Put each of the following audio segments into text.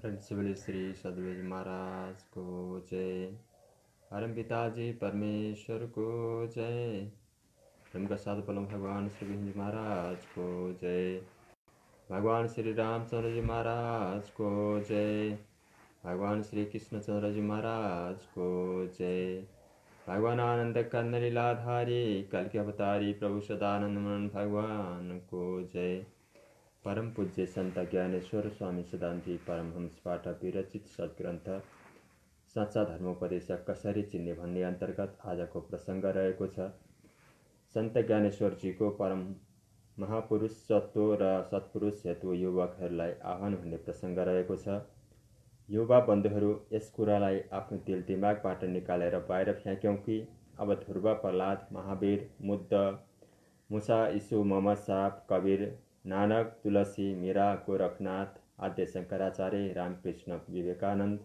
Principal Shri सदगुरु जी महाराज को जय। परम पिताजी परमेश्वर को जय। प्रेम का साथ बोलो भगवान श्री विष्णु जी महाराज को जय। भगवान श्री रामचंद्र जी महाराज को जय। भगवान श्री कृष्णचंद्र जी महाराज को जय। भगवान आनंद कंद लीलाधारी कल के अवतारी प्रभु सदानंद मन भगवान को जय। परम पूज्य संत ज्ञानेश्वर स्वामी सिद्धान्ती परमहंस पाठक विरचित सद्ग्रन्थ साँचा धर्मोपदेशक कसरी चिन्ने भन्ने अन्तर्गत आजको प्रसङ्ग रहेको छ। सन्त ज्ञानेश्वरजीको परम महापुरुषत्व र सत्पुरुष हेतु युवकहरूलाई आह्वान भन्ने प्रसङ्ग रहेको छ। युवा बन्धुहरू, यस कुरालाई आफ्नो दिल दिमागबाट निकालेर बाहिर फ्याँक्यौँ कि अब ध्रुव, प्रहलाद, महावीर, बुद्ध, मुसा, यीशु, मोहम्मद साहब, कबीर, नानक, तुलसी, मीरा, गोरखनाथ, आद्य शंकराचार्य, रामकृष्ण, विवेकानन्द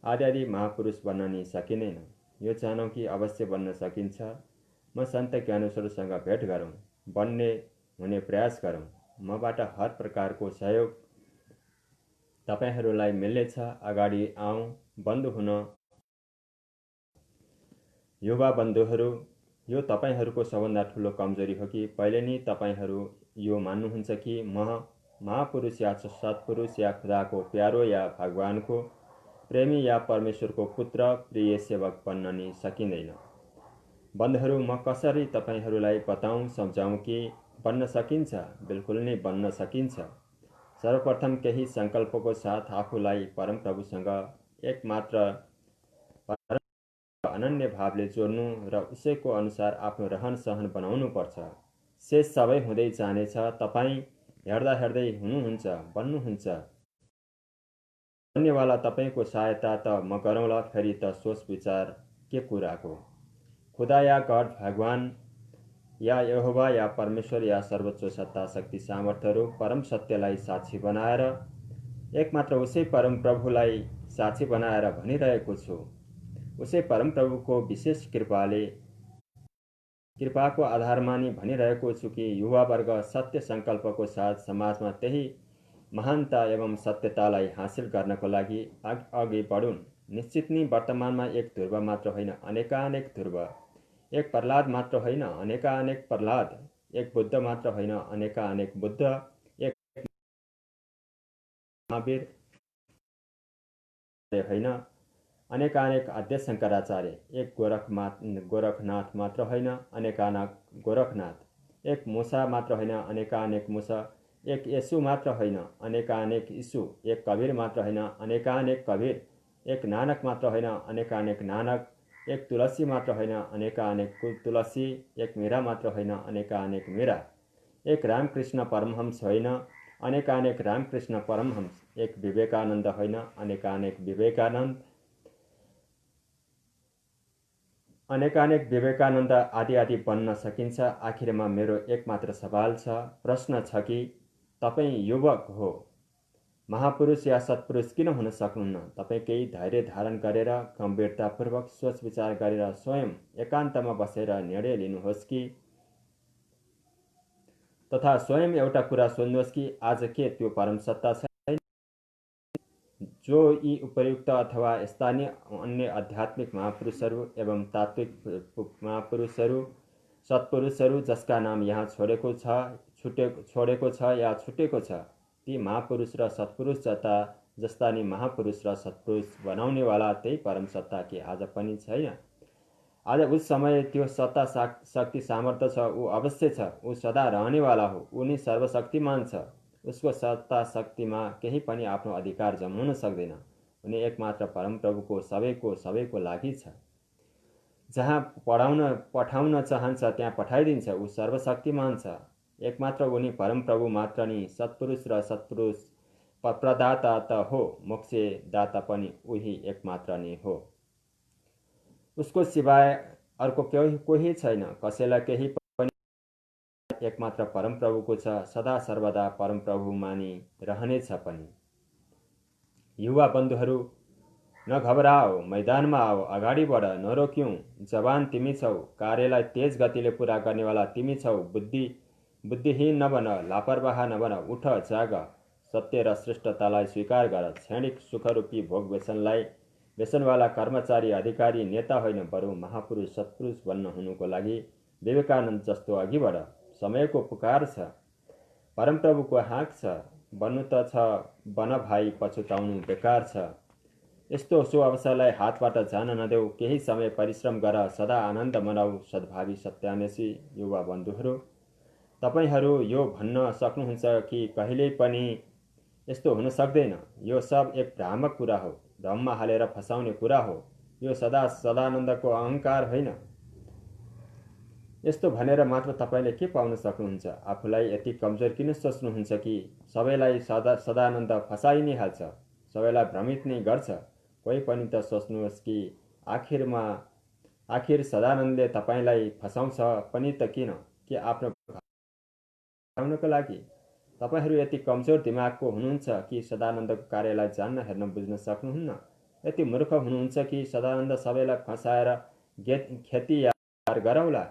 आदि महापुरुष बन्न नि सकिँदैन। यो जानौँ कि अवश्य बन्न सकिन्छ। म सन्त ज्ञानेश्वरसँग भेट गरौँ, बन्ने हुने प्रयास गरौँ। मबाट हर प्रकारको सहयोग तपाईहरूलाई मिल्नेछ। अगाडि आउँ, बन्धु हुन। युवा बन्धुहरू, यो तपाईहरूको सबभन्दा ठुलो कमजोरी हो कि पहिले नि तपाईहरू यो मान्नुहुन्छ कि म महापुरुष या सत्पुरुष या खुदाको प्यारो या भगवानको प्रेमी या परमेश्वरको पुत्र प्रिय सेवक बन्न नि सकिँदैन। बन्धुहरू, म कसरी तपाईहरूलाई बताउँ, सम्झाउँ कि बन्न सकिन्छ? बिल्कुल नै बन्न सकिन्छ। सर्वप्रथम केही सङ्कल्पको साथ आफूलाई परमप्रभुसँग एकमात्र अनन्य भावले जोड्नु र उसैको अनुसार आफ्नो रहन सहन बनाउनु पर्छ। शेष सबै हुँदै जानेछ। तपाईँ हेर्दा हेर्दै हुनुहुन्छ, बन्नुहुन्छ। बन्नेवाला तपाईँको सहायता त म गरौँला, फेरि त सोच विचार के कुराको? खुदा या गड, भगवान या यहोवा या परमेश्वर या सर्वोच्च सत्ता शक्ति सामर्थ्यहरू परम सत्यलाई साक्षी बनाएर एकमात्र उसै परम प्रभुलाई साक्षी बनाएर भनिरहेको छु। उसै परमप्रभुको विशेष कृपाको आधारमा नि भनिरहेको छु कि युवावर्ग सत्य सङ्कल्पको साथ समाजमा त्यही महानता एवं सत्यतालाई हासिल गर्नको लागि अघि बढुन्। निश्चित नै वर्तमानमा एक ध्रुव मात्र होइन, अनेकानेक ध्रुव। एक प्रहलाद मात्र होइन, अनेकानेक प्रहलाद। एक बुद्ध मात्र होइन, अनेकानेक बुद्ध। एक महावीर होइन, अनेकानेक आद्य शंकराचार्य। एक गोरखनाथ मात्र होइन, अनेकानेक गोरखनाथ। एक मूसा मात्र होइन, अनेकानेक मूसा। एक येशू मात्र होइन, अनेकानेक यीशु। एक कबीर मात्र होइन, अनेकानेक कबीर। एक नानक मात्र होइन, अनेकानेक नानक। एक तुलसी मात्र होइन, अनेकानेक तुलसी। एक मीरा मात्र होइन, अनेकानेक मीरा। एक रामकृष्ण परमहंस होइन, अनेकानेक रामकृष्ण परमहंस। एक विवेकानन्द होइन, अनेकानेक विवेकानन्द। अनेकानेक विवेकानन्द आदि बन्न सकिन्छ। आखिरमा मेरो एकमात्र सवाल छ, प्रश्न छ कि तपाईँ युवक हो, महापुरुष या सत्पुरुष किन हुन सक्नुहुन्न? तपाईँ केही धैर्य धारण गरेर गम्भीरतापूर्वक सोच विचार गरेर स्वयं एकान्तमा बसेर निर्णय लिनुहोस् कि तथा स्वयं एउटा कुरा सोध्नुहोस् कि आज के त्यो परम सत्ता छैन जो यी उपयुक्त अथवा स्थानीय अन्य आध्यात्मिक महापुरुषहरू एवं तात्विक महापुरुषहरू सत्पुरुषहरू जसका नाम यहाँ छोडेको छ या छुटेको छ, ती महापुरुष र सत्पुरुष जस्ता नि महापुरुष र सत्पुरुष बनाउनेवाला त्यही परम सत्ता के आज पनि छैन? आज उस समय त्यो सत्ता शक्ति सामर्थ्य छ, ऊ अवश्य छ, ऊ सदा रहनेवाला हो, ऊ नि सर्वशक्तिमान छ। उसको सत्ता शक्तिमा केही पनि आफ्नो अधिकार जमाउन सक्दैन। उनी एकमात्र परमप्रभुको सबैको लागि छ। जहाँ पठाउन चाहन्छ त्यहाँ पठाइदिन्छ। ऊ सर्वशक्तिमान छ। एकमात्र उनी परमप्रभु मात्र नि सत्पुरुष र सत्पुरुष प्रदाता त हो, मोक्षदाता पनि उही एकमात्र नै हो। उसको सिवाय अर्को कोही छैन, कसैलाई केही पनि। एकमात्र परमप्रभुको छ, सदा सर्वदा परमप्रभुमा नि रहनेछ पनि। युवा बन्धुहरू, नघबराओ, मैदानमा आओ, अगाडि बढ, नरोक्यौं। जवान तिमी छौ, कार्यलाई तेज गतिले पूरा गर्नेवाला तिमी छौ। बुद्धिहीन नबन, लापरवाह नबन, उठ, जाग। सत्य र श्रेष्ठतालाई स्वीकार गर। क्षणिक सुखरूपी भोग व्यसनवाला कर्मचारी अधिकारी नेता होइन, बरु महापुरुष सत्पुरुष बन्न हुनुको लागि विवेकानन्द जस्तो अघि बढ। समयको पुकार छ, परमप्रभुको हाँक छ, बन्नु त छ बन भाइ, पछुताउनु बेकार छ। यस्तो सो अवसरलाई हातबाट जान नदेऊ। केही समय परिश्रम गर, सदा आनन्द मनाऊ। सद्भावी सत्यान्वेषी युवा बन्धुहरू, तपाईहरू यो भन्न सक्नुहुन्छ कि कहिल्यै पनि यस्तो हुन सक्दैन। यो सब एक भ्रामक कुरा हो, भ्रममा हालेर फसाउने कुरा हो। यो सदानन्दको अहङ्कार होइन। यस्तो भनेर मात्र तपाईँले के पाउन सक्नुहुन्छ? आफूलाई यति कमजोर किन सोच्नुहुन्छ कि सबैलाई सदानन्द फसाइ नै हाल्छ, सबैलाई भ्रमित नै गर्छ? कोही पनि त सोच्नुहोस् कि आखिर सदानन्दले तपाईँलाई फसाउँछ पनि त किन? कि आफ्नो घटाउनको लागि? तपाईहरू यति कमजोर दिमागको हुनुहुन्छ कि सदानन्दको कार्यलाई जान्न, हेर्न, बुझ्न सक्नुहुन्न। यति मूर्ख हुनुहुन्छ कि सदानन्द सबैलाई फसाएर खेती यार गराउला।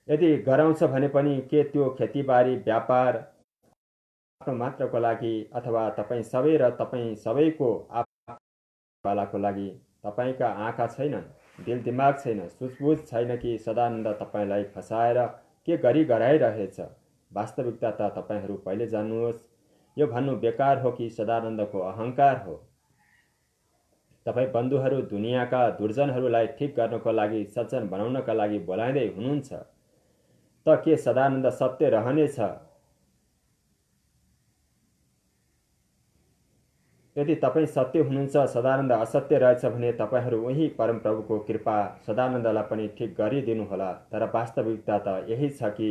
यदि गराउँछ भने पनि के त्यो खेतीबारी व्यापार आफ्नो मात्रको लागि अथवा तपाईँ सबै र तपाईँ सबैको वालाको लागि? तपाईँका आँखा छैनन्, दिल दिमाग छैन, सुझबुझ छैन कि सदानन्द तपाईँलाई फसाएर के गराइरहेछ? वास्तविकता त तपाईँहरू पहिले जान्नुहोस्। यो भन्नु बेकार हो कि सदानन्दको अहङ्कार हो। तपाईँ बन्धुहरू दुनियाँका दुर्जनहरूलाई ठिक गर्नको लागि, सज्जन बनाउनका लागि बोलाइँदै हुनुहुन्छ, त के सदानन्द सत्य रहनेछ? यदि तपाईँ सत्य हुनुहुन्छ, सदानन्द असत्य रहेछ भने तपाईँहरू उही परमप्रभुको कृपा सदानन्दलाई पनि ठिक गरिदिनुहोला। तर वास्तविकता त यही छ कि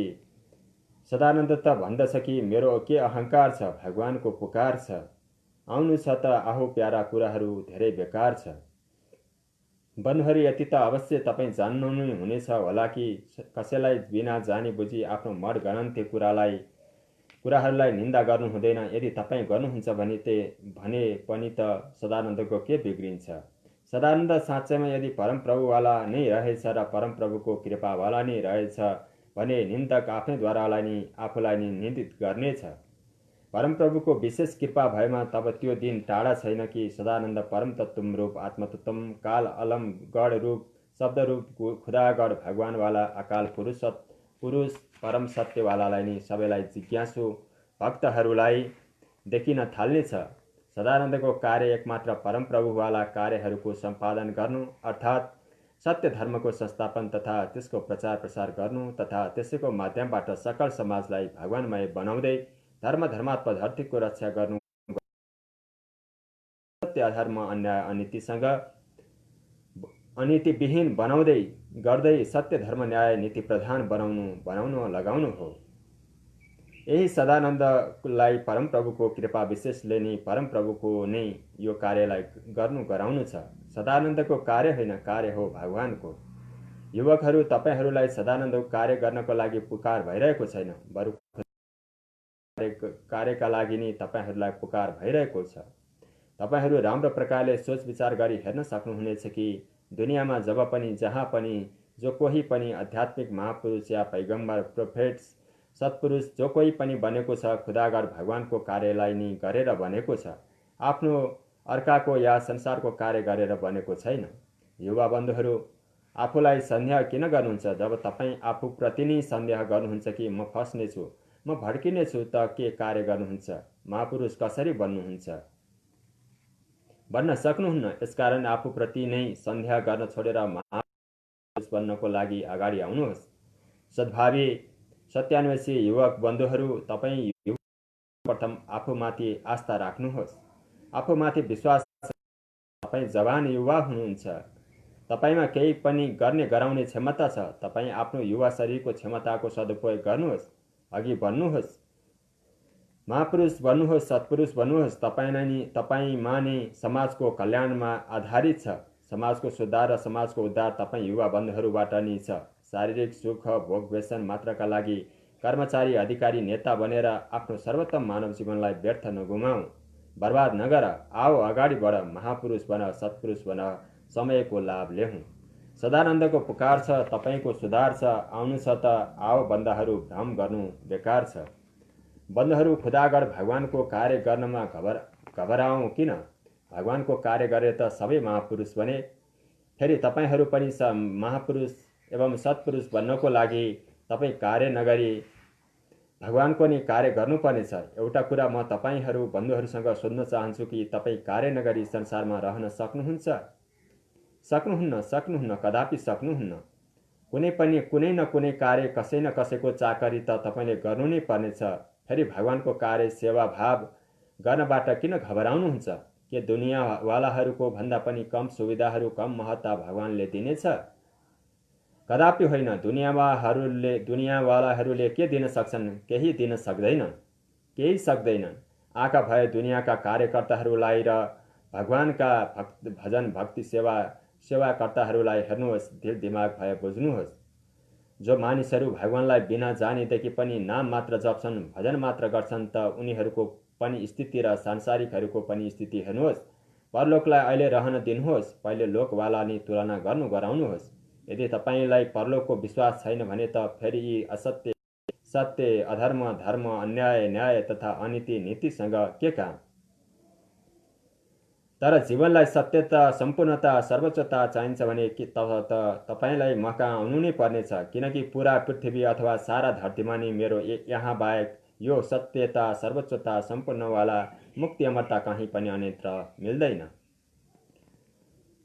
सदानन्द त भन्दछ कि मेरो के अहङ्कार छ, भगवानको पुकार छ, आउनु छ त आहु, प्यारा कुराहरू धेरै बेकार छ। बन्धुहरू, यति त अवश्य तपाईँ जान्नु नै हुनेछ होला कि कसैलाई बिना जानी बुझी आफ्नो मर्गनन्ते कुराहरूलाई निन्दा गर्नु हुँदैन। यदि तपाईँ गर्नुहुन्छ भने पनि त सदानन्दको के बिग्रिन्छ? सदानन्द साँच्चैमा यदि परमप्रभुवाला नै रहेछ र परमप्रभुको कृपावाला नै रहेछ भने निन्दक आफ्नैद्वारालाई नै आफूलाई नै निन्दित गर्नेछ। परमप्रभुको विशेष कृपा भएमा तब त्यो दिन टाढा छैन कि सदानन्द परम तत्त्व रूप, आत्मतत्त्व, काल अलम, गढ रूप, शब्द रूप, खुदागढ, भगवानवाला, अकाल पुरुष परम सत्यवालालाई नै सबैलाई जिज्ञासु भक्तहरूलाई देखिन थाल्नेछ। सदानन्दको कार्य एकमात्र परमप्रभुवाला कार्यहरूको सम्पादन गर्नु, अर्थात् सत्य धर्मको संस्थापन तथा त्यसको प्रचार प्रसार गर्नु तथा त्यसैको माध्यमबाट सकल समाजलाई भगवानमय बनाउँदै धर्मात्मा धरतीको रक्षा गर्नु, सत्य अधर्म अन्याय अनीतिविहीन गर्दै सत्य धर्म न्याय नीति प्रधान बनाउनु लगाउनु हो। यही सदानन्दलाई परमप्रभुको कृपा विशेषले नै परमप्रभुको नै यो कार्यलाई गराउनु छ। सदानन्दको कार्य होइन, कार्य हो भगवानको। युवकहरू, तपाईहरूलाई सदानन्दको कार्य गर्नको लागि पुकार भइरहेको छैन, बरु कार्यका लागि नै तपाईहरूलाई पुकार भइरहेको छ। तपाईहरू राम्रो प्रकारले सोच विचार गरी हेर्न सक्नुहुनेछ कि दुनियाँमा जब पनि, जहाँ पनि, जो कोही पनि आध्यात्मिक महापुरुष या पैगम्बर, प्रोफेट्स, सत्पुरुष जो कोही पनि बनेको छ, खुदागढ भगवानको कार्यलाई नै गरेर बनेको छ, आफ्नो अर्काको या संसारको कार्य गरेर बनेको छैन। युवा बन्धुहरू, आफूलाई सन्देह किन गर्नुहुन्छ? जब तपाईँ आफूप्रति नै सन्देह गर्नुहुन्छ कि म फस्नेछु, म भड्किनेछु, त के कार्य गर्नुहुन्छ? महापुरुष कसरी बन्नुहुन्छ? बन्न सक्नुहुन्न। यसकारण आफूप्रति नै सन्देह गर्न छोडेर महापुरुष बन्नको लागि अगाडि आउनुहोस्। सद्भावी सत्यान्वेषी युवक बन्धुहरू, तपाईँ प्रथम आफूमाथि आस्था राख्नुहोस्, आफूमाथि विश्वास। तपाईँ जवान युवा हुनुहुन्छ, तपाईँमा केही पनि गराउने क्षमता छ। तपाईँ आफ्नो युवा शरीरको क्षमताको सदुपयोग गर्नुहोस्, अघि बढ्नुहोस्, महापुरुष बन्नुहोस्, सत्पुरुष बन्नुहोस्। तपाईँमा नै समाजको कल्याणमा आधारित छ। समाजको सुधार र समाजको उद्धार तपाईँ युवा बन्धुहरूबाट नै छ। शारीरिक सुख भोग व्यसन मात्रका लागि कर्मचारी अधिकारी नेता बनेर आफ्नो सर्वोत्तम मानव जीवनलाई व्यर्थ नगुमाऊ, बर्बाद नगर। आओ अगाडि बढ, महापुरुष बन, सत्पुरुष बन, समयको लाभ ल्याउँ। सदानन्दको पुकार छ, तपाईँको सुधार छ, आउनु छ त आओ। बन्दाहरू, भ्रम गर्नु बेकार छ। बन्धुहरू, खुदागण भगवानको कार्य गर्नमा घबराउँ किन? भगवानको कार्य गरे त सबै महापुरुष बने। फेरि तपाईँहरू पनि महापुरुष एवं सत्पुरुष बन्नको लागि तपाईँ कार्य नगरी भगवानको नि कार्य गर्नुपर्नेछ। एउटा कुरा म तपाईँहरू बन्धुहरूसँग सोध्न चाहन्छु कि तपाईँ कार्य नगरी संसारमा रहन सक्नुहुन्छ? सक्नुहुन्न, कदापि सक्नुहुन्न। कुनै न कुनै कार्य, कसै न कसैको चाकरी त तपाईँले गर्नु नै पर्नेछ। फेरि भगवानको कार्य सेवाभाव गर्नबाट किन घबराउनुहुन्छ? के दुनियाँवालाहरूको भन्दा पनि कम सुविधाहरू, कम महत्ता भगवानले दिनेछ? कदापि होइन। दुनियाँवालाहरूले के दिन सक्छन्? केही दिन सक्दैनन्। आँखा भए दुनियाँका कार्यकर्ताहरूलाई र भगवानका भजन भक्ति सेवाकर्ताहरूलाई हेर्नुहोस्। दिल दिमाग भए बुझ्नुहोस्। जो मानिसहरू भगवानलाई बिना जानेदेखि पनि नाम मात्र जप्छन्, भजन मात्र गर्छन्, त उनीहरूको पनि स्थिति र सांसारिकहरूको पनि स्थिति हेर्नुहोस्। परलोकलाई अहिले रहन दिनुहोस्। पहिले लोकवाला नि तुलना गराउनुहोस्। यदि तपाईँलाई परलोकको विश्वास छैन भने त फेरि यी असत्य, सत्य, अधर्म, धर्म, अन्याय, न्याय तथा अनीति, नीतिसँग के काम? तर जीवनलाई सत्यता, सम्पूर्णता, सर्वोच्चता चाहिन्छ भने कि तपाईँलाई मका आउनु नै पर्नेछ। किनकि पुरा पृथ्वी अथवा सारा धरतीमा नि मेरो यहाँ बाहेक यो सत्यता, सर्वोच्चता, सम्पूर्णवाला मुक्ति, अमरता कहीँ पनि अन्यत्र मिल्दैन।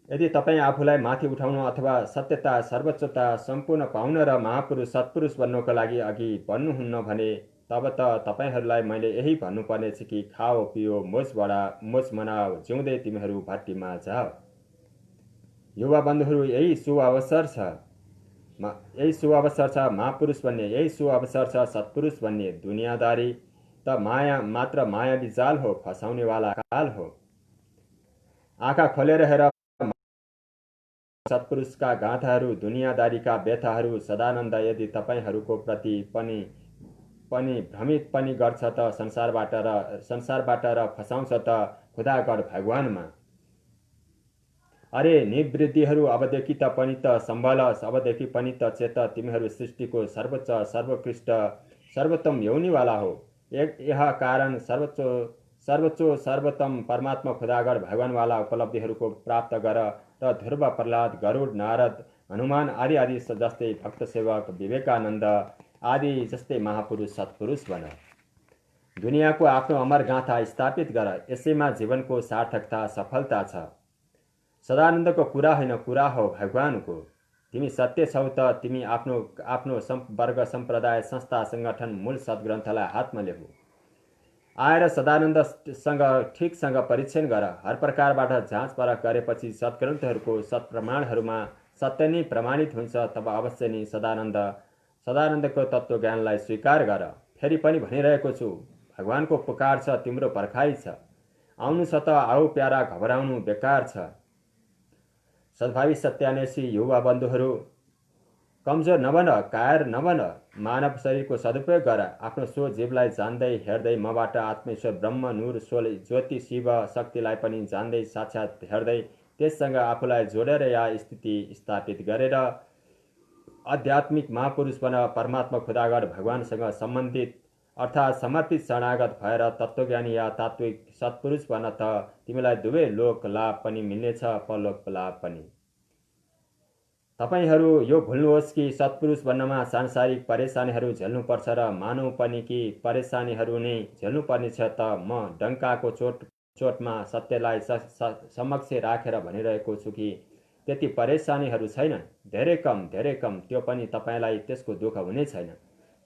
यदि तपाईँ आफूलाई माथि उठाउन अथवा सत्यता, सर्वोच्चता, सम्पूर्ण पाउन र महापुरुष, सत्पुरुष बन्नको लागि अघि बढ्नुहुन्न भने तब त तपाईँहरूलाई मैले यही भन्नुपर्नेछ कि खाओ, पियो, मोज मनाओ, जिउँदै तिमीहरू भट्टीमा जाओ। युवा बन्धुहरू, यही सुअवसर छ महापुरुष बन्ने, यही सुअवसर छ सत्पुरुष बन्ने। दुनियादारी त मायावी जाल हो, फसाउनेवाला काल हो। आँखा खोलेर हेर, सत्पुरुषका गाथाहरू, दुनियादारीका व्यथाहरू, सदानन्द यदि तपाईँहरूको प्रति पनि भ्रमित पनि गर्छ त संसारबाट र फसाउँछ त खुदागढ भगवानमा। अरे निवृत्तिहरू, अबदेखि त पनि त सम्भलस, अबदेखि पनि त चेत। तिमीहरू सृष्टिको सर्वोच्च, सर्वोत्कृष्ट, सर्वोत्तम योनिवाला हो। यह कारण सर्वोत्तम परमात्मा खुदागढ भगवानवाला उपलब्धिहरूको प्राप्त गर र ध्रुव, प्रहलाद, गरुड, नारद, हनुमान आदि जस्तै भक्त सेवक, विवेकानन्द आदि जस्तै महापुरुष, सत्पुरुष बन। दुनियाँको आफ्नो अमर गाथा स्थापित गर। यसैमा जीवनको सार्थकता, सफलता छ। सदानन्दको कुरा होइन, कुरा हो भगवानको। तिमी सत्य छौ त तिमी आफ्नो वर्ग, सम्प्रदाय, संस्था, सङ्गठन, मूल सद्ग्रन्थलाई हातमा ल्याऊ। आएर सदानन्दसँग ठिकसँग परीक्षण गर। हर प्रकारबाट जाँच परख गरेपछि सद्ग्रन्थहरूको सत्प्रमाणहरूमा सत्य नै प्रमाणित हुन्छ। तब अवश्य नै सदानन्दको तत्त्वज्ञानलाई स्वीकार गर। फेरि पनि भनिरहेको छु, भगवानको पुकार छ, तिम्रो पर्खाइ छ। आउनु छ त आऊ प्यारा, घबराउनु बेकार छ। सद्भावी सत्यान्वेषी युवा बन्धुहरू, कमजोर नबन, कायर नबन। मानव शरीरको सदुपयोग गर। आफ्नो सो जीवलाई जान्दै हेर्दै, मबाट आत्मेश्वर ब्रह्म, नूर, सोल, ज्योति, शिव शक्तिलाई पनि जान्दै, साक्षात हेर्दै, त्यससँग आफूलाई जोडेर या स्थिति स्थापित गरेर आध्यात्मिक महापुरुष बन। परमात्मा खुदागढ भगवानसँग सम्बन्धित अर्थात् समर्पित शरणागत भएर तत्त्वज्ञानी या तात्विक सत्पुरुष बन त तिमीलाई दुवै लोक लाभ पनि मिल्नेछ, परलोक लाभ पनि। तपाईँहरू यो भुल्नुहोस् कि सत्पुरुष बन्नमा सांसारिक परेशानीहरू झेल्नुपर्छ र मानव पनि कि परेशानीहरू नै झेल्नुपर्नेछ त म डङ्काको चोटमा सत्यलाई समक्ष राखेर भनिरहेको छु कि त्यति परेशानीहरू छैनन्। धेरै कम। त्यो पनि तपाईँलाई त्यसको दुःख हुने छैन।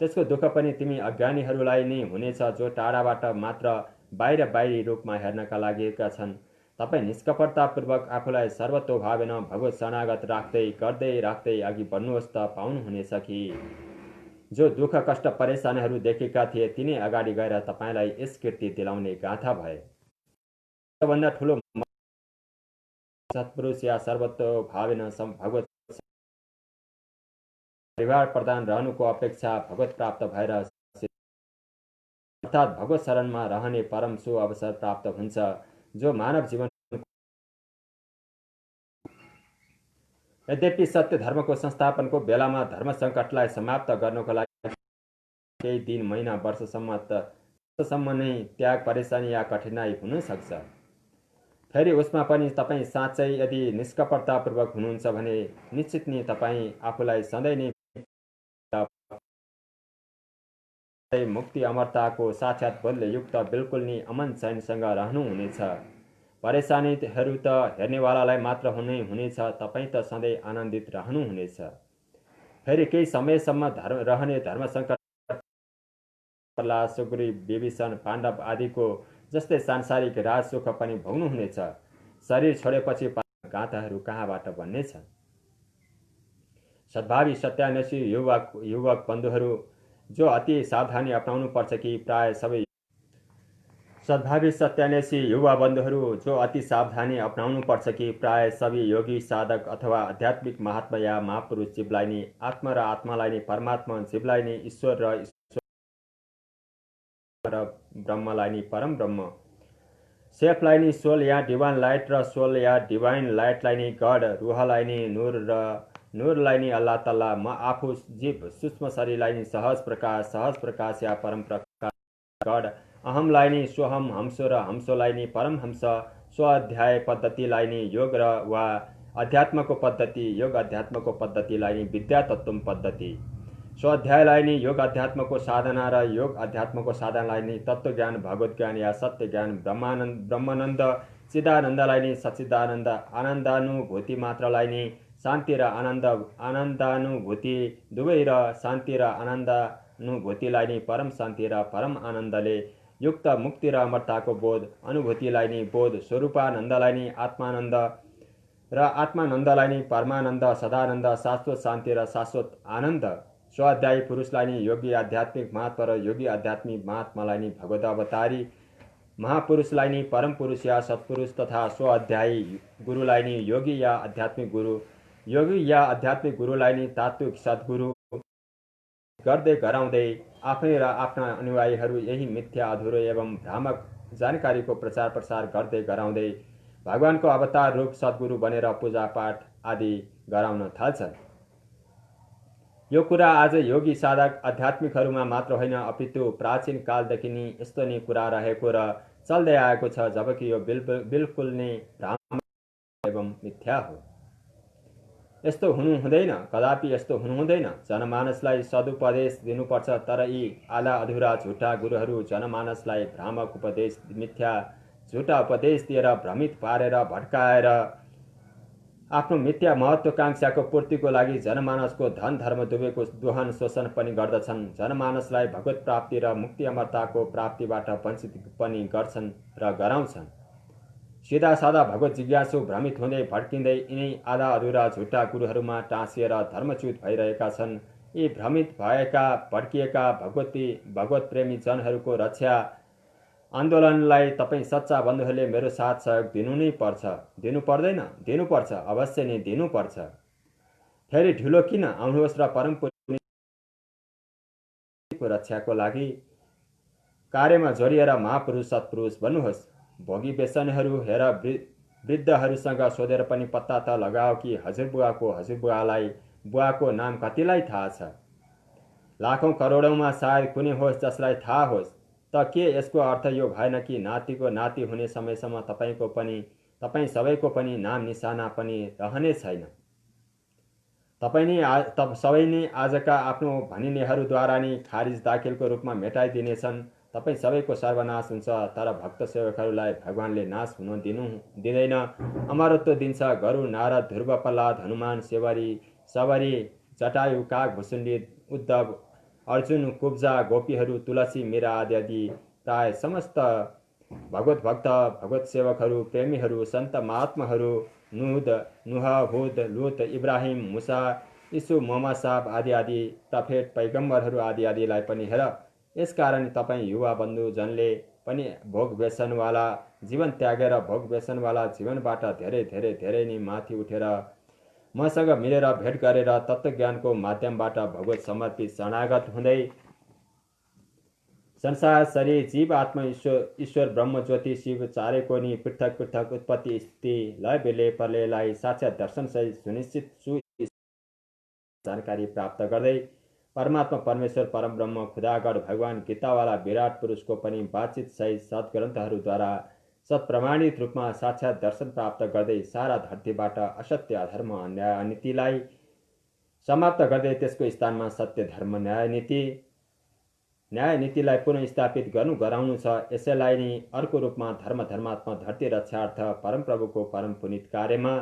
त्यसको दुःख पनि तिमी अज्ञानीहरूलाई नै हुनेछ, जो टाढाबाट मात्र बाहिरी रूपमा हेर्नका लागेका छन्। तपाईँ निष्कपटतापूर्वक आफूलाई सर्वतोभावेन भगवत शरणागत राख्दै अघि बढ्नुहोस् त पाउनुहुनेछ कि जो दुःख, कष्ट, परेशानीहरू देखेका थिए तिनी अगाडि गएर तपाईँलाई यस कीर्ति दिलाउने गाथा भए। सबभन्दा ठुलो सत्पुरुष या सर्वतोभावेन भगवत परिवार प्रधान रहनुको अपेक्षा भगवत प्राप्त भएर अर्थात् भगवत शरणमा रहने परम सो अवसर प्राप्त हुन्छ, जो मानव जीवन। यद्यपि सत्य धर्मको संस्थापनको बेलामा धर्म सङ्कटलाई समाप्त गर्नको लागि केही दिन, महिना, वर्षसम्म सम्म नै त्याग, परेशानी या कठिनाई हुन सक्छ। फेरि उसमा पनि तपाईँ साँच्चै यदि निष्कपटतापूर्वक हुनुहुन्छ भने निश्चित नै तपाईँ आफूलाई सधैँ नै मुक्ति अमरताको साक्षात् बोधले युक्त बिल्कुल नै अमन चैनसँग रहनुहुनेछ। परेशानीहरू त हेर्नेवालालाई मात्र हुनेछ, तपाईँ त सधैँ आनन्दित रहनुहुनेछ। फेरि केही समयसम्म रहने धर्म सङ्कट, प्रहलाद, सुग्री, विभीषण, पाण्डव आदिको जस्तै सांसारिक राज सुख पनि भोग्नुहुनेछ। शरीर छोडेपछि गाथाहरू कहाँबाट बन्नेछ? सद्भावी सत्यान्वेषी युवक बन्धुहरू जो अति सावधानी अपनाउनु पर्छ कि प्राय सबै सद्भावी सत्यान्वेषी युवा बन्धुहरू जो अति सावधानी अपनाउनु पर्छ कि प्राय सबै योगी, साधक अथवा आध्यात्मिक महात्मा या महापुरुष जीवलाई नै आत्मा र आत्मालाई नै परमात्मा, जीवलाई नै ईश्वर र ब्रह्मलाई नै परम ब्रह्म, सेफलाई नै सोल या डिभाइन लाइट र सोल या डिभाइन लाइटलाई नै गड, रुहलाई नै नूर र नूरलाई नै अल्लाह तल्ला, म आफू जीव सूक्ष्म शरीरलाई नै सहज प्रकाश या परम प्रकाश गड, अहमलाई नै सोहम, हंसो र हंसोलाई नै परमहंस, स्वाध्याय पद्धतिलाई नै योग र वा अध्यात्मको पद्धति, योग अध्यात्मको पद्धतिलाई नै विद्या तत्त्व पद्धति, स्वाध्यायलाई नै योग अध्यात्मको साधना र योग अध्यात्मको साधनालाई नै तत्त्वज्ञान, भगवत ज्ञान या सत्य ज्ञान, ब्रह्मानन्द, चिदानन्दलाई नै सच्चिदानन्द, आनन्दानुभूति मात्रलाई नै शान्ति र आनन्दानुभूति दुवै र शान्ति र आनन्दानुभूतिलाई नै परम शान्ति र परम आनन्दले युक्त मुक्ति र अमरताको बोध, अनुभूतिलाई नै बोध, स्वरूपानन्दलाई नै आत्मानन्द र आत्मानन्दलाई नै परमानन्द, सदानन्द, शाश्वत शान्ति र शाश्वत आनन्द, स्वाध्यायी पुरुषलाई नै योगी आध्यात्मिक महात्मा र योगी आध्यात्मिक महात्मालाई नै भगवत अवतारी महापुरुषलाई नै परम पुरुष या सत्पुरुष तथा स्वाध्यायी गुरुलाई नै योगी या आध्यात्मिक गुरु, योगी या आध्यात्मिक गुरुलाई नै तात्विक सद्गुरु गर्दै गराउँदै आफै र आफ्ना अनुयायीहरू यही मिथ्या, अधुरो एवं भ्रामक जानकारीको प्रचार प्रसार गर्दै गराउँदै भगवानको अवतार रूप सद्गुरु बनेर पूजापाठ आदि गराउन थाल्छन्। यो कुरा आज योगी साधक आध्यात्मिकहरूमा मात्र होइन, अपितु प्राचीन कालदेखि नै यस्तो नै कुरा रहेको र चल्दै आएको छ, जबकि यो बिल्कुल नै भ्रामक एवं मिथ्या हो। यस्तो हुनु हुँदैन, कदापि यस्तो हुनु हुँदैन। जनमानसलाई सदुपदेश दिनुपर्छ, तर यी आधा अधुरा झुटा गुरुहरू जनमानसलाई भ्रामक उपदेश, मिथ्या झुटा उपदेश दिएर भ्रमित पारेर भड्काएर आफ्नो मिथ्या महत्वाकांक्षाको पूर्तिको लागि जनमानसको धन धर्म दुवैको दोहन शोषण पनि गर्दछन्। जनमानसलाई भगवत प्राप्ति र मुक्ति अमरताको प्राप्तिबाट वञ्चित पनि गर्छन् र गराउँछन्। सिधा सादा भगवत जिज्ञासु भ्रमित हुँदै भड्किँदै यिनै आधा अधुरा झुटा गुरुहरूमा टाँसिएर धर्मच्युत भइरहेका छन्। यी भ्रमित भएका भड्किएका भगवत प्रेमी जनहरूको रक्षा आन्दोलनलाई तपाईँ सच्चा बन्धुहरूले मेरो साथ सहयोग दिनु नै पर्छ। दिनु पर्दैन? दिनुपर्छ, अवश्य नै दिनुपर्छ। फेरि ढिलो किन? आउनुहोस् र परम पुरुषको रक्षाको लागि कार्यमा जोडिएर महापुरुष सत्पुरुष बन्नुहोस्। भोगी व्यसनीहरू हेर, वृद्धहरूसँग सोधेर पनि पत्ता त लगाओ कि हजुरबुवाको नाम कतिलाई थाहा छ? लाखौं करोडौँमा सायद कुनै होस् जसलाई थाहा होस्। त के यसको अर्थ यो भएन कि नातिको नाति हुने समयसम्म तपाईँ सबैको पनि नाम निशाना पनि रहने छैन? सबै नै आजका आफ्नो भनिनेहरूद्वारा नै खारिज दाखिलको रूपमा मेटाइदिनेछन्। तपाईँ सबैको सर्वनाश हुन्छ, तर भक्त सेवकहरूलाई भगवानले नाश हुन दिँदैन, अमरत्व दिन्छ। गरुड, नारद, ध्रुव, प्रहलाद, हनुमान, सबरी, जटायु, काग, भुसुण्डी, उद्धव, अर्जुन, कुब्जा, गोपीहरू, तुलसी, मीरा आदि प्राय समस्त भगवत भक्त, भगवत सेवकहरू, प्रेमीहरू, सन्त महात्माहरू, नुह, हुद, लुत, इब्राहिम, मुसा, यीशु, मोहम्मद साहब आदि प्रफेट, पैगम्बरहरू आदिलाई पनि हेर। यसकारण तपाईँ युवा बन्धुजनले पनि भोग व्यसनवाला जीवन त्यागेर भोग व्यसनवाला जीवनबाट धेरै धेरै धेरै नै माथि उठेर मसँग मिलेर भेट गरेर तत्त्वज्ञानको माध्यमबाट भगवत समर्पित शरणागत हुँदै संसार, शरीर, जीव, आत्मा, ईश्वर, ब्रह्म, ज्योति, शिव चारैको नि पृथक पृथक उत्पत्ति, स्थिति, लय, विलय, प्रलयलाई साक्षात् दर्शनसहित सुनिश्चित जानकारी प्राप्त गर्दै परमात्मा परमेश्वर परमब्रह्म खुदागढ भगवान गीतावाला विराट पुरुषको पनि बातचित सहित सद्ग्रन्थहरूद्वारा सत्प्रमाणित रूपमा साक्षात् दर्शन प्राप्त गर्दै सारा धरतीबाट असत्य अधर्म अन्याय अनीतिलाई समाप्त गर्दै त्यसको स्थानमा सत्य धर्म न्याय नीतिलाई पुनः स्थापित गराउनु छ। यसैलाई नै अर्को रूपमा धर्मात्मा धरती रक्षार्थ परमप्रभुको परम पुनित कार्यमा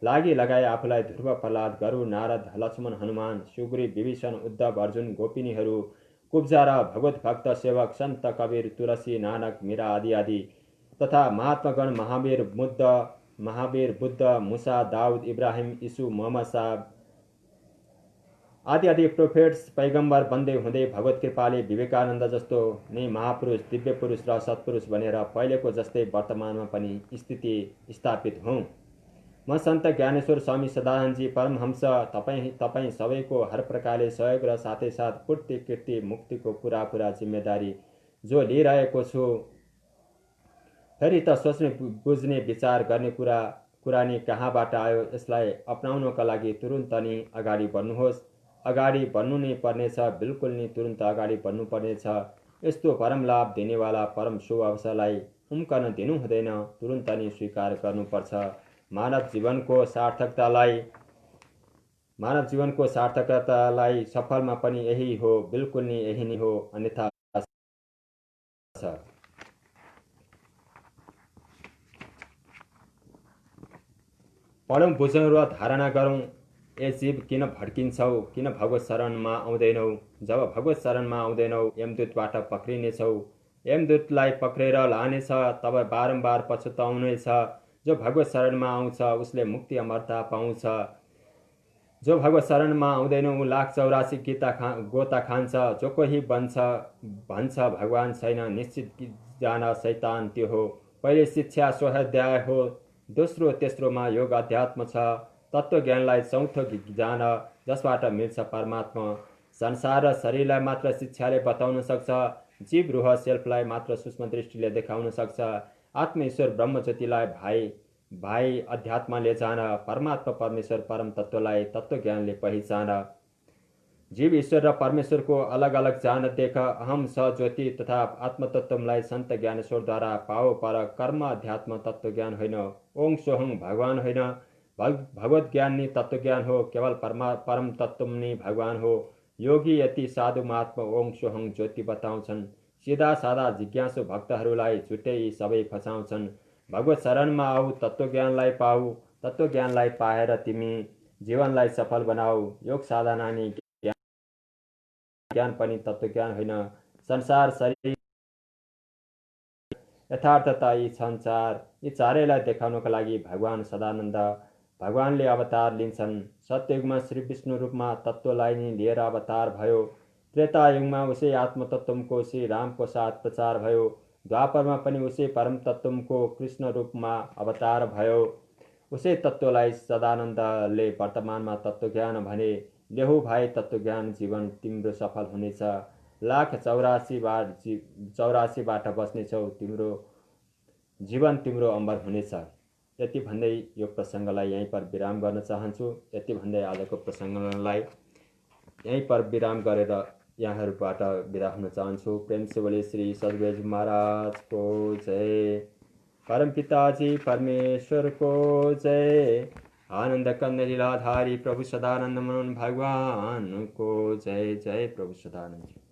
लागि लगाए आफूलाई ध्रुव प्रहलाद गरुड नारद लक्ष्मण हनुमान सुग्रीव विभीषण उद्धव अर्जुन गोपिनीहरू कुब्जा र भगवत भक्त सेवक सन्त कबीर तुलसी नानक मीरा आदि तथा महात्मागण महावीर बुद्ध मुसा दाउद इब्राहिम यीशु मोहम्मद साहब आदि प्रोफेट्स पैगम्बर बन्दै हुँदै भगवत कृपाले विवेकानन्द जस्तो नै महापुरुष दिव्य पुरुष र सत्पुरुष बनेर पहिलेको जस्तै वर्तमानमा पनि स्थिति स्थापित हौँ। म सन्त ज्ञानेश्वर स्वामी सदानन्दजी परमहंस तपाईँ सबैको हर प्रकारले सहयोग र साथै साथ पूर्ति कीर्ति मुक्तिको पुरा जिम्मेदारी जो लिइरहेको छु। फेरि त सोच्ने बुझ्ने विचार गर्ने कुरा नि कहाँबाट आयो? यसलाई अपनाउनका लागि तुरुन्त नि अगाडि बढ्नुहोस्। अगाडि बढ्नु नै पर्नेछ, बिल्कुल नि तुरुन्त अगाडि बढ्नु पर्नेछ। यस्तो परम लाभ दिनेवाला परम शुभ अवसरलाई उम्कन दिनु हुँदैन, तुरुन्त नि स्वीकार गर्नुपर्छ। मानव जीवनको सार्थकतालाई सफलमा पनि यही हो, बिल्कुल नि यही नै हो, अन्यथा छ। पढौँ, बुझौँ र धारणा गरौँ। ए जीव किन भड्किन्छौ? किन भगवत शरणमा आउँदैनौ? जब भगवत शरणमा आउँदैनौ यमदूतबाट पक्रिनेछौ। यमदूतलाई पक्रेर लानेछ, तब बारम्बार पछुताउनेछ। जो भगवत शरणमा आउँछ उसले मुक्ति अमरता पाउँछ। जो भगवत शरणमा आउँदैन ऊ लाख 84 गोता खान्छ। जो कोही भन्छ भगवान छैन, निश्चित जान शैतान त्यो हो। पहिले शिक्षा स्वाध्याय हो, दोस्रो तेस्रोमा योग अध्यात्म छ। तत्त्वज्ञानलाई चौथो जान, जसबाट मिल्छ परमात्मा। संसार र शरीरलाई मात्र शिक्षाले बताउन सक्छ। जीव रूह सेल्फलाई मात्र सूक्ष्म दृष्टिले देखाउन सक्छ। आत्मा ईश्वर ब्रह्म ज्योतिलाई भाइ अध्यात्मले जान, परमात्मा परमेश्वर परम तत्त्वलाई तत्त्वज्ञानले पहिचान। जीव ईश्वर र परमेश्वरको अलग अलग जान देख। अहम स ज्योति तथा आत्मतत्त्वलाई सन्त ज्ञानेश्वरद्वारा पाओ, पर कर्म अध्यात्म तत्त्वज्ञान होइन। ओङ सोहङ भगवान होइन, भगवत ज्ञान नि तत्त्वज्ञान हो। केवल परम तत्त्व नि भगवान हो। योगी यति साधु महात्मा ओङ सोहङ ज्योति बताउँछन्। सिधा सादा जिज्ञासु भक्तहरूलाई झुटै यी सबै फसाउँछन्। भगवत शरणमा आऊ, तत्त्वज्ञानलाई पाऊ। तत्त्वज्ञानलाई पाएर तिमी जीवनलाई सफल बनाऊ। योग साधना नि ज्ञान पनि तत्त्वज्ञान होइन। संसार शरीर यथार्थता यी छन् चार। यी चारैलाई देखाउनका लागि भगवानले अवतार लिन्छन्। सत्ययुगमा श्री विष्णु रूपमा तत्त्वलाई नि लिएर अवतार भयो। त्रेतायुगमा उसै आत्मतत्त्वको श्री रामको साथ प्रचार भयो। द्वापरमा पनि उसै परम तत्त्वको कृष्ण रूपमा अवतार भयो। उसै तत्त्वलाई सदानन्दले वर्तमानमा तत्त्वज्ञान भने। लेहु भाइ तत्त्वज्ञान, जीवन तिम्रो सफल हुनेछ। लाख 84बाट बच्नेछौ, तिम्रो जीवन तिम्रो अमर हुनेछ। यति भन्दै यो प्रसङ्गलाई यहीँ पर विराम गर्न चाहन्छु। यति भन्दै आजको प्रसङ्गलाई यहीँ पर विराम गरेर यहाँहरूबाट बिदा हुन चाहन्छु। प्रेम से बोले श्री सद्गुरुजी महाराज को जय। परम पिताजी परमेश्वर को जय। आनंद कंद लीलाधारी प्रभु सदानंद मोहन भगवान को जय। जय प्रभु सदानंद।